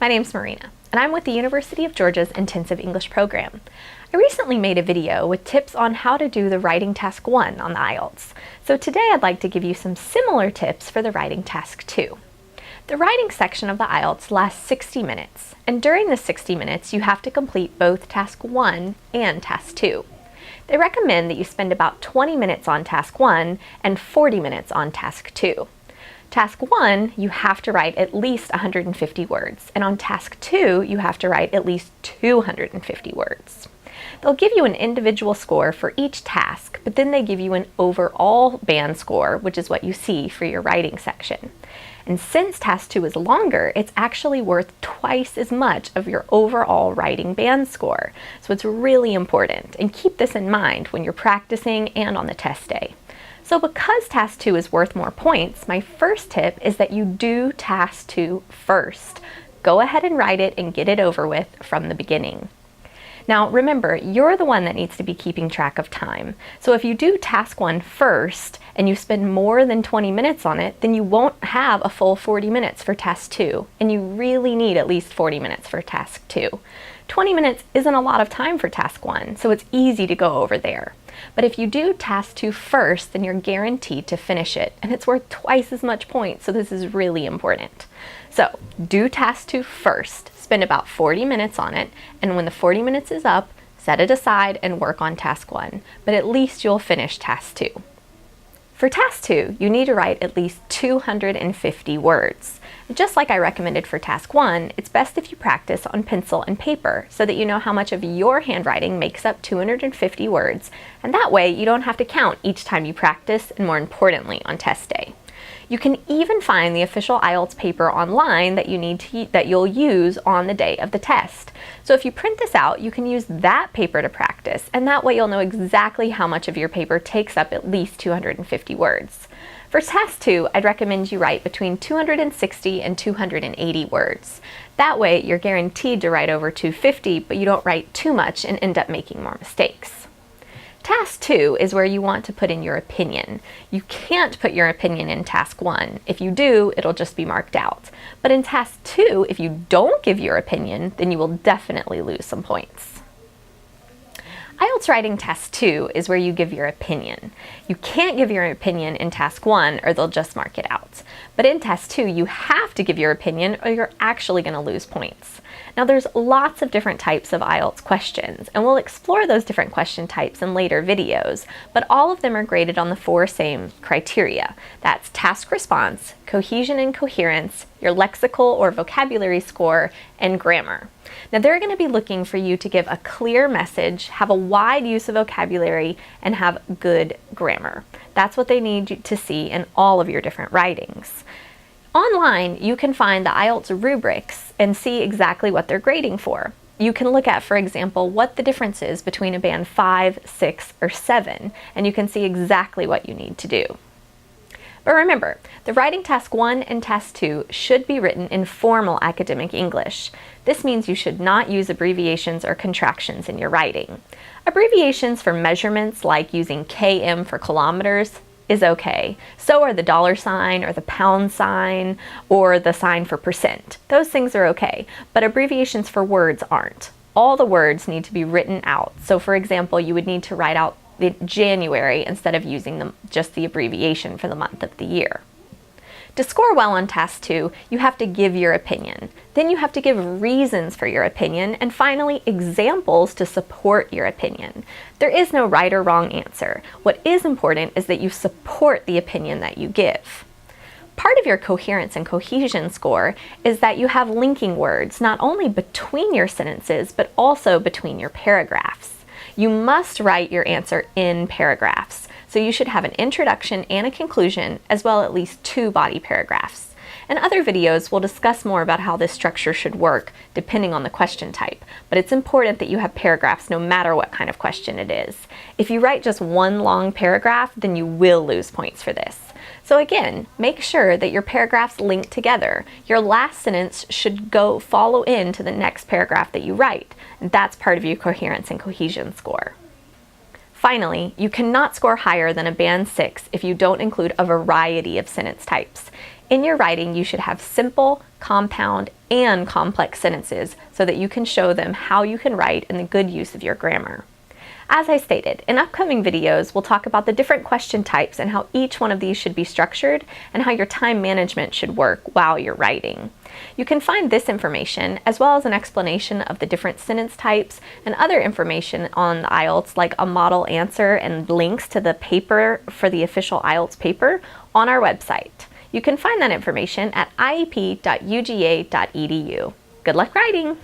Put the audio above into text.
my name's Marina, and I'm with the University of Georgia's Intensive English program. I recently made a video with tips on how to do the Writing Task 1 on the IELTS, so today I'd like to give you some similar tips for the Writing Task 2. The writing section of the IELTS lasts 60 minutes, and during the 60 minutes you have to complete both Task 1 and Task 2. They recommend that you spend about 20 minutes on Task 1 and 40 minutes on Task 2. Task 1, you have to write at least 150 words, and on Task 2, you have to write at least 250 words. They'll give you an individual score for each task, but then they give you an overall band score, which is what you see for your writing section. And since Task 2 is longer, it's actually worth twice as much of your overall writing band score. So it's really important, and keep this in mind when you're practicing and on the test day. So because Task 2 is worth more points, my first tip is that you do Task 2 first. Go ahead and write it and get it over with from the beginning. Now remember, you're the one that needs to be keeping track of time. So if you do Task 1 first and you spend more than 20 minutes on it, then you won't have a full 40 minutes for Task 2, and you really need at least 40 minutes for Task 2. 20 minutes isn't a lot of time for Task 1, so it's easy to go over there. But if you do Task 2 first, then you're guaranteed to finish it, and it's worth twice as much points, so this is really important. So do Task 2 first, spend about 40 minutes on it, and when the 40 minutes is up, set it aside and work on Task 1, but at least you'll finish Task 2. For Task 2, you need to write at least 250 words. Just like I recommended for Task 1, it's best if you practice on pencil and paper so that you know how much of your handwriting makes up 250 words, and that way you don't have to count each time you practice, and more importantly, on test day. You can even find the official IELTS paper online that you'll use on the day of the test. So if you print this out, you can use that paper to practice, and that way you'll know exactly how much of your paper takes up at least 250 words. For Task 2, I'd recommend you write between 260 and 280 words. That way you're guaranteed to write over 250, but you don't write too much and end up making more mistakes. Task 2 is where you want to put in your opinion. You can't put your opinion in Task 1. If you do, it'll just be marked out. But in Task 2, if you don't give your opinion, then you will definitely lose some points. IELTS Writing Task 2 is where you give your opinion. You can't give your opinion in Task 1 or they'll just mark it out. But in Task 2, you have to give your opinion or you're actually going to lose points. Now there's lots of different types of IELTS questions, and we'll explore those different question types in later videos, but all of them are graded on the 4 same criteria. That's task response, cohesion and coherence, your lexical or vocabulary score, and grammar. Now they're going to be looking for you to give a clear message, have a wide use of vocabulary, and have good grammar. That's what they need you to see in all of your different writings. Online, you can find the IELTS rubrics and see exactly what they're grading for. You can look at, for example, what the difference is between a band 5, 6, or 7, and you can see exactly what you need to do. But remember, the Writing Task 1 and Task 2 should be written in formal academic English. This means you should not use abbreviations or contractions in your writing. Abbreviations for measurements, like using km for kilometers, is okay. So are the $ or the pound sign or the sign for percent. Those things are okay, but abbreviations for words aren't. All the words need to be written out. So for example, you would need to write out January instead of using just the abbreviation for the month of the year. To score well on Task 2, you have to give your opinion. Then you have to give reasons for your opinion, and finally, examples to support your opinion. There is no right or wrong answer. What is important is that you support the opinion that you give. Part of your coherence and cohesion score is that you have linking words, not only between your sentences, but also between your paragraphs. You must write your answer in paragraphs. So you should have an introduction and a conclusion, as well as at least 2 body paragraphs. In other videos, we'll discuss more about how this structure should work, depending on the question type. But it's important that you have paragraphs no matter what kind of question it is. If you write just one long paragraph, then you will lose points for this. So again, make sure that your paragraphs link together. Your last sentence should follow into the next paragraph that you write. And that's part of your coherence and cohesion score. Finally, you cannot score higher than a band 6 if you don't include a variety of sentence types. In your writing, you should have simple, compound, and complex sentences so that you can show them how you can write and the good use of your grammar. As I stated, in upcoming videos, we'll talk about the different question types and how each one of these should be structured and how your time management should work while you're writing. You can find this information, as well as an explanation of the different sentence types and other information on the IELTS, like a model answer and links to the paper for the official IELTS paper, on our website. You can find that information at iep.uga.edu. Good luck writing!